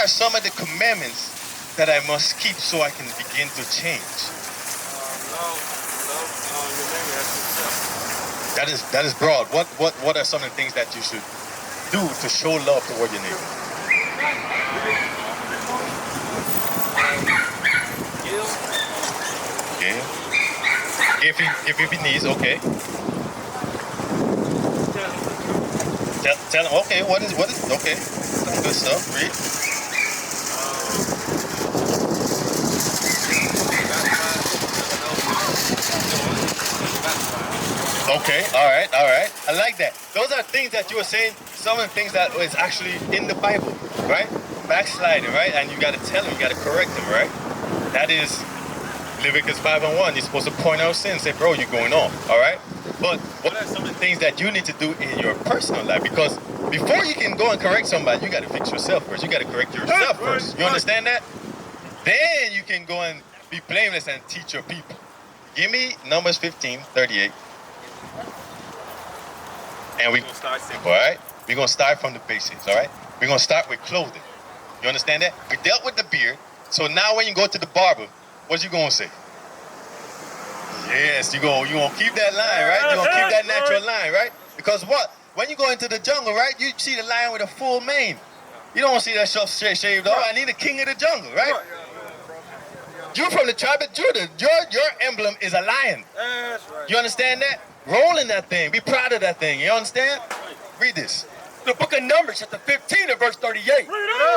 are some of the commandments that I must keep so I can begin to change? That is broad. What are some of the things that you should do to show love toward your neighbor? Yeah. If he needs, okay. Tell him, okay, what is, okay. Some good stuff, read. Okay, all right. I like that. Those are things that you were saying, some of the things that is actually in the Bible, right? Backsliding, right? And you got to tell him, you got to correct him, right? That is Leviticus 5:1. You're supposed to point out sin, say, bro, you're going off, all right? But what are some of the things that you need to do in your personal life? Because before you can go and correct somebody, you got to fix yourself first. You got to correct yourself first. You understand that? Then you can go and be blameless and teach your people. Give me Numbers 15:38. And we're going to start simple, all right? We're going to start from the basics, all right? We're going to start with clothing. You understand that? We dealt with the beard. So now when you go to the barber, what you going to say? Yes, you're going to keep that line, right? You're going to keep that natural line, right? Because what? When you go into the jungle, right, you see the lion with a full mane. You don't see that stuff shaved off. I need the king of the jungle, right? You're from the tribe of Judah. Your emblem is a lion. You understand that? Roll in that thing. Be proud of that thing. You understand? Read this. The book of Numbers, chapter 15 and verse 38.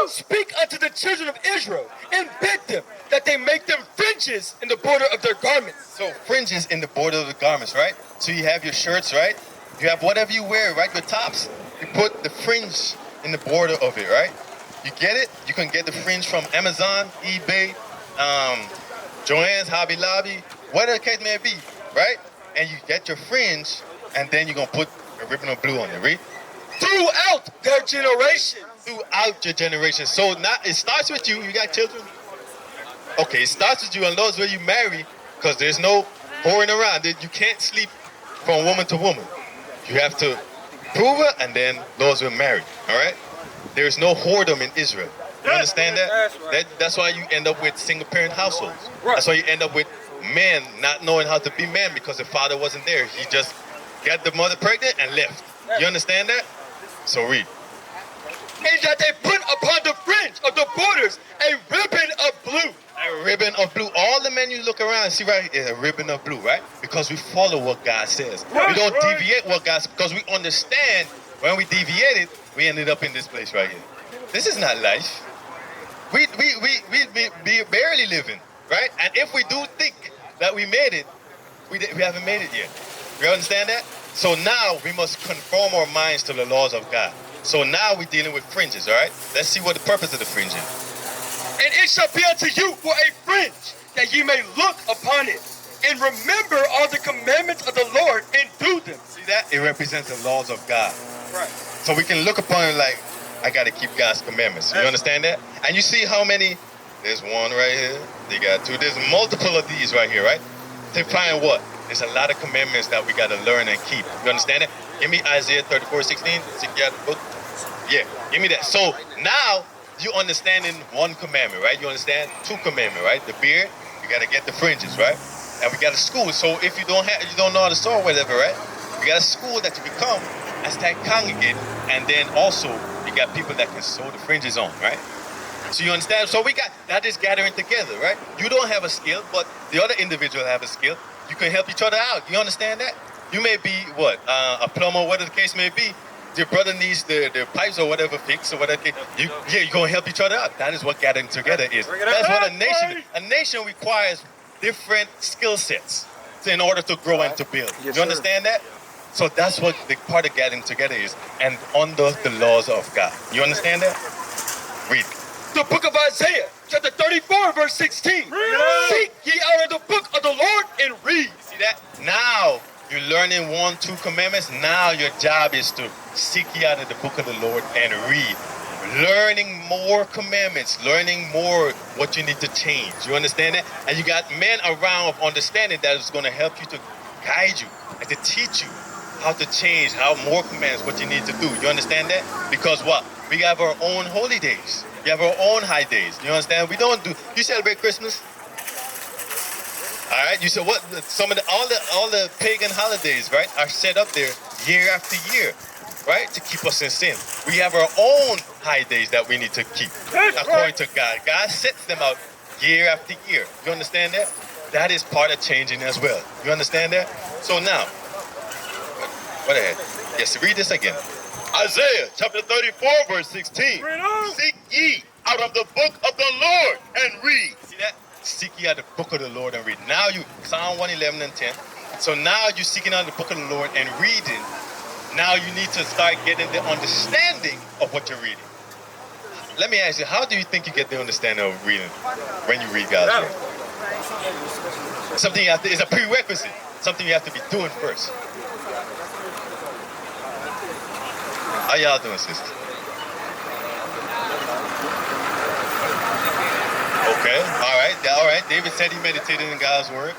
Speak unto the children of Israel and bid them that they make them fringes in the border of their garments. So fringes in the border of the garments, right? So you have your shirts, right? You have whatever you wear, right? Your tops. You put the fringe in the border of it, right? You get it? You can get the fringe from Amazon, eBay, Joann's, Hobby Lobby, whatever the case may be, right? And you get your fringe, and then you're going to put a ribbon of blue on it, right? Throughout their generation. Throughout your generation. So now it starts with you. You got children? Okay, it starts with you, and those where you marry, because there's no whoring around. You can't sleep from woman to woman. You have to prove it, and then those were married, all right? There's no whoredom in Israel. You understand that? That's why you end up with single-parent households. That's why you end up with men not knowing how to be men because the father wasn't there. He just got the mother pregnant and left. You understand that? So read. And that they put upon the fringe of the borders a ribbon of blue. A ribbon of blue. All the men you look around and see right here, a ribbon of blue, right? Because we follow what God says. We don't deviate what God says because we understand when we deviated, we ended up in this place right here. This is not life. We barely living, right? And if we do think that we made it, we haven't made it yet. You understand that? So now we must conform our minds to the laws of God. So now we're dealing with fringes, all right? Let's see what the purpose of the fringe is. And it shall be unto you for a fringe, that ye may look upon it, and remember all the commandments of the Lord, and do them. See that? It represents the laws of God. Right. So we can look upon it like, I got to keep God's commandments. You understand that? And you see how many? There's one right here. They got two. There's multiple of these right here, right? To find what? There's a lot of commandments that we got to learn and keep. You understand it? Give me Isaiah 34:16. See, you got the book? Yeah, give me that. So now you understand in one commandment, right? You understand two commandments, right? The beard, you got to get the fringes, right? And we got a school. So if you don't know how to sew or whatever, right? We got a school that you become and start congregating, and then also you got people that can sew the fringes on, right? So you understand? So we got that is gathering together, right? You don't have a skill, but the other individual have a skill. You can help each other out. You understand that? You may be what a plumber, whatever the case may be. Your brother needs the pipes or whatever fixed or whatever. You're gonna help each other out. That is what gathering together is. That's what a nation is. A nation requires different skill sets in order to grow and to build. Yes, you understand that? So that's what the part of gathering together is, and under the laws of God. You understand that? Read. The book of Isaiah, chapter 34, verse 16. Seek ye out of the book of the Lord and read. See that? Now you're learning 1, 2 commandments. Now your job is to seek ye out of the book of the Lord and read. Learning more commandments, learning more what you need to change. You understand that? And you got men around of understanding that is going to help you to guide you and to teach you how to change, how more commands, what you need to do. You understand that? Because what? We have our own holy days. We have our own high days. You understand? We don't do. You celebrate Christmas? All right. You said what? Some of all the pagan holidays, right, are set up there year after year, right, to keep us in sin. We have our own high days that we need to keep according to God. God sets them out year after year. You understand that? That is part of changing as well. You understand that? So now, what ahead? Yes, read this again. Isaiah chapter 34, verse 16. Seek ye out of the book of the Lord and read. See that? Seek ye out the book of the Lord and read. Now you, Psalm 111 and 10. So now you're seeking out the book of the Lord and reading. Now you need to start getting the understanding of what you're reading. Let me ask you, how do you think you get the understanding of reading when you read God's word? Something you have to, it's a prerequisite. Something you have to be doing first. How y'all doing, sister? Okay, all right. David said he meditated in God's word.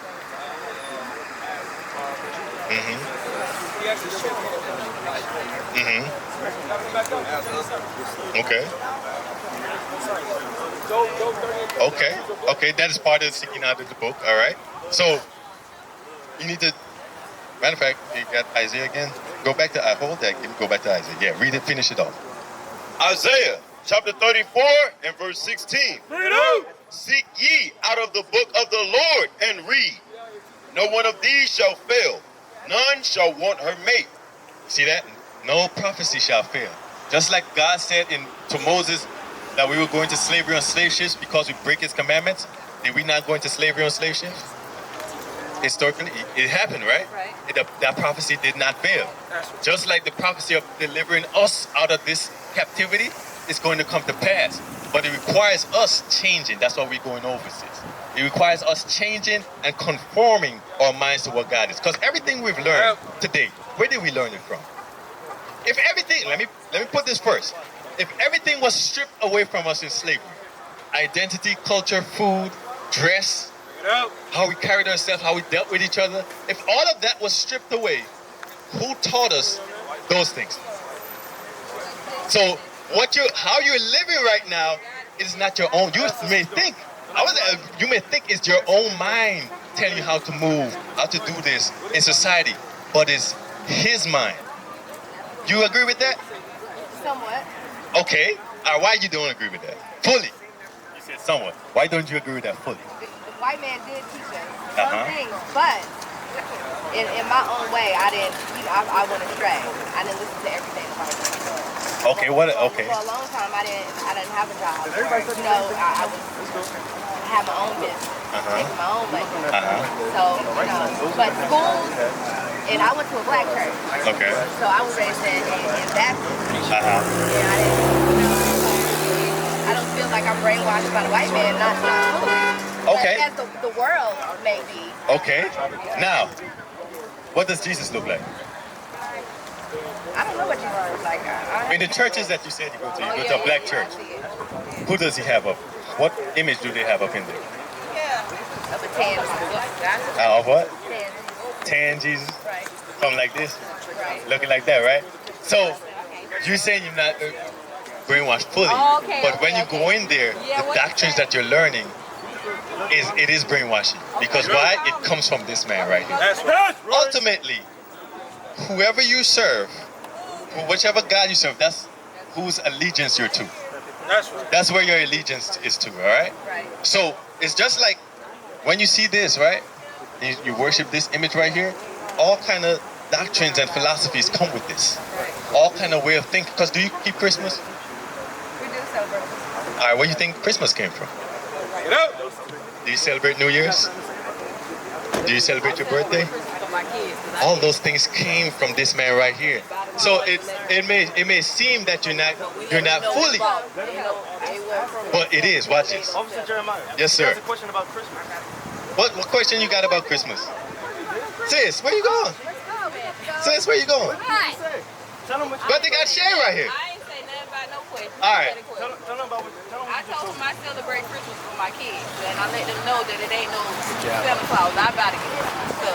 Okay, that is part of seeking out of the book, all right? So, you need to, matter of fact, you got Isaiah again? Go back to, hold that, go back to Isaiah. Yeah, read it, finish it off. Isaiah chapter 34 and verse 16. Seek ye out of the book of the Lord and read. No one of these shall fail. None shall want her mate. See that? No prophecy shall fail. Just like God said to Moses that we were going to slavery on slave ships because we break his commandments. Did we not go into slavery on slave ships? Historically, it happened, right? That prophecy did not fail. Just like the prophecy of delivering us out of this captivity is going to come to pass. But it requires us changing. That's why we're going overseas. It requires us changing and conforming our minds to what God is. Because everything we've learned today, where did we learn it from? If everything, let me put this first. If everything was stripped away from us in slavery, identity, culture, food, dress, how we carried ourselves, how we dealt with each other, if all of that was stripped away, who taught us those things? So how you're living right now is not your own. You may think it's your own mind telling you how to move, how to do this in society, but it's his mind. You agree with that? Somewhat. Okay. Why you don't agree with that? Fully. You said somewhat. Why don't you agree with that fully? The white man did teach us some things, but in my own way, I went astray. I didn't listen to everything the white man said. Okay, okay. For a long time, I didn't have a job. I had my own business, making my own money. So, but schools, and I went to a black church. Okay. So I was raised in Baptist. And I don't feel like I'm brainwashed by the white man, not fully. Okay. As the world may be. Okay. Now, what does Jesus look like? I don't know what Jesus looks like. In the churches that you said you go to a black church. Who does he have up? What image do they have up in there? Of a tan Jesus. Of what? Tan. Tan Jesus? Right. Something like this? Right. Looking like that, right? So, you're saying you're not brainwashed fully. But when you go in there, the doctrines that you're learning, it is brainwashing. Because why? It comes from this man right here. Ultimately, whoever you serve, whichever God you serve, that's whose allegiance you're to. That's where your allegiance is to, all right? So it's just like when you see this, right? You worship this image right here. All kind of doctrines and philosophies come with this. All kind of way of thinking. Because do you keep Christmas? We do celebrate. All right, where do you think Christmas came from? Do you celebrate New Year's? Do you celebrate your birthday? All those things came from this man right here. So it may seem that you're not fully, but it is. Watch this. Officer Jeremiah. Yes, sir. That's a question about Christmas. What question you got about Christmas? Sis, where you going? Sis, where you going? Tell them what you But they got Shay right here. I ain't say nothing about no question. All right. Tell them about what I told them I celebrate Christmas with my kids, and I let them know that it ain't no Santa Claus. I about to get it. So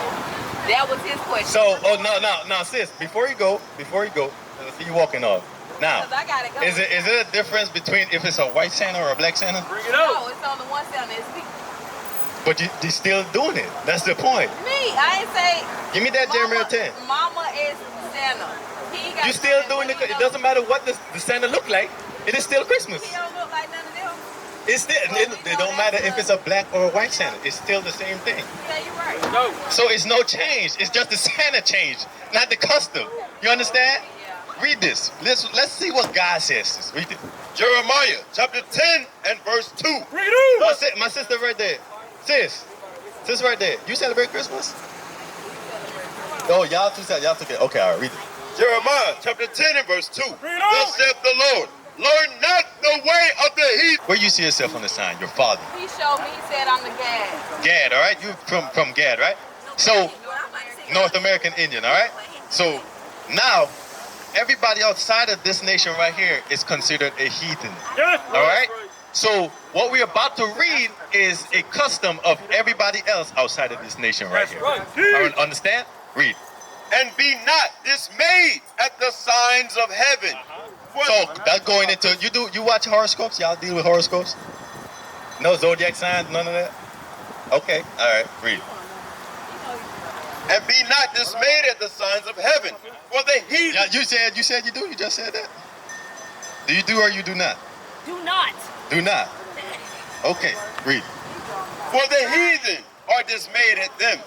that was his question. So, no, sis, before you go, I see you walking off. Now, Because I gotta go. is it a difference between if it's a white Santa or a black Santa? Bring it out. No, it's on the one Santa. It's me. But you still doing it. That's the point. Me. I ain't say. Give me that Jeremiah 10. Mama is Santa. He got You still doing it. It doesn't matter what the Santa look like. It is still Christmas. He don't look like none of them. It's still. It don't matter if it's a black or a white Santa. It's still the same thing. Yeah, you're right. No. So it's no change. It's just the Santa change, not the custom. You understand? Yeah. Read this. Let's see what God says. Read it. Jeremiah chapter 10 and verse 2. Bring it out. My sister right there. Sis right there. You celebrate Christmas? Oh, y'all two celebrate. Y'all together. Okay, all right. Read it. Jeremiah chapter 10 and verse 2. Bring it out. Thus saith the Lord, learn not the way of the heathen. Where you see yourself on the sign? Your father. He showed me. He said I'm the Gad. Gad, all right? You from Gad, right? So, North American Indian, all right? So, now, everybody outside of this nation right here is considered a heathen, Yeah. all right? So, what we're about to read is a custom of everybody else outside of this nation right here. Right. All right, understand? Read. And be not dismayed at the signs of heaven. For So, that's going into, you watch horoscopes? Y'all deal with horoscopes? No zodiac signs, none of that? Okay, all right, read. And be not dismayed at the signs of heaven. For the heathen. Yeah, you said you do. You just said that. Do you do or you do not? Do not. Do not. Okay, read. For the heathen are dismayed at them.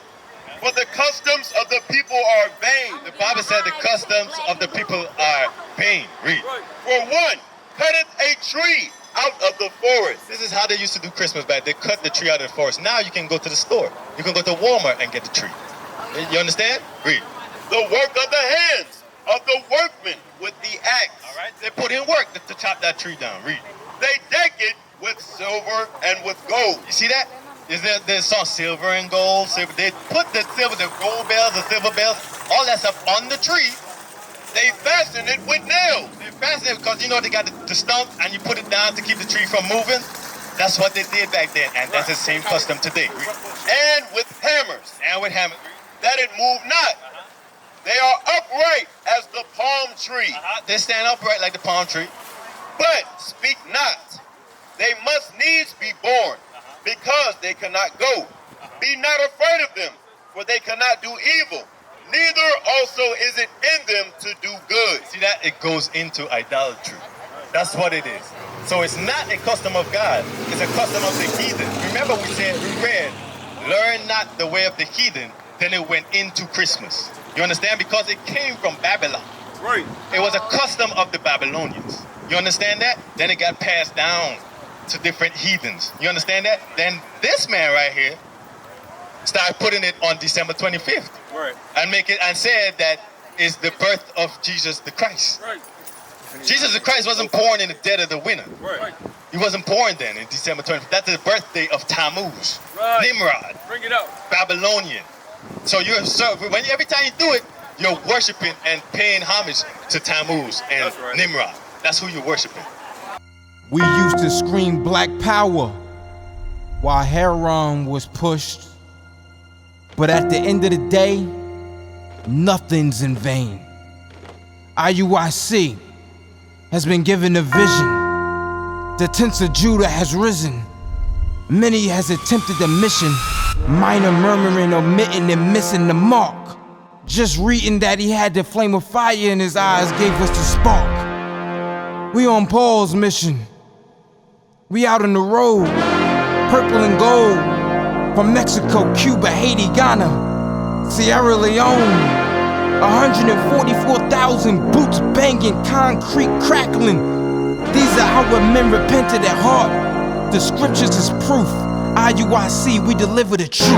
For the customs of the people are vain. The Bible said the customs of the people are vain. Read. For one cutteth a tree out of the forest. This is how they used to do Christmas back. They cut the tree out of the forest. Now you can go to the store. You can go to Walmart and get the tree. You understand? Read. The work of the hands of the workmen with the axe. All right. They put in work to chop that tree down. Read. They deck it with silver and with gold. You see that? There's some silver and gold. Silver. They put the silver, the gold bells, the silver bells, all that stuff on the tree. They fasten it with nails. They fasten it because they got the stump and you put it down to keep the tree from moving. That's what they did back then, and that's the same custom today. Read. And with hammers, And with hammer. that it move not. They are upright as the palm tree, They stand upright like the palm tree. but speak not. They must needs be born, because they cannot go. Be not afraid of them, for they cannot do evil. Neither also is it in them to do good. See that? It goes into idolatry. That's what it is. So it's not a custom of God. It's a custom of the heathen. Remember we read, learn not the way of the heathen. Then it went into Christmas. You understand? Because it came from Babylon. Right. It was a custom of the Babylonians. You understand that? Then it got passed down to different heathens. You understand that? Then this man right here started putting it on December 25th. Right. And said that is the birth of Jesus the Christ. Right. Jesus the Christ wasn't born in the dead of the winter. Right. He wasn't born then in December 25th. That's the birthday of Tammuz, Right. Nimrod, Bring it out. Babylonian. So every time you do it, you're worshiping and paying homage to Tammuz and That's right. Nimrod. That's who you're worshiping. We used to scream black power while Heron was pushed. But at the end of the day, nothing's in vain. IUIC has been given a vision. The tents of Judah has risen. Many has attempted the mission, minor murmuring, omitting, and missing the mark. Just reading that he had the flame of fire in his eyes gave us the spark. We on Paul's mission. We out on the road, purple and gold, from Mexico, Cuba, Haiti, Ghana, Sierra Leone. 144,000 boots banging, concrete crackling. These are how men repented at heart. The scriptures is proof. IUIC, we deliver the truth.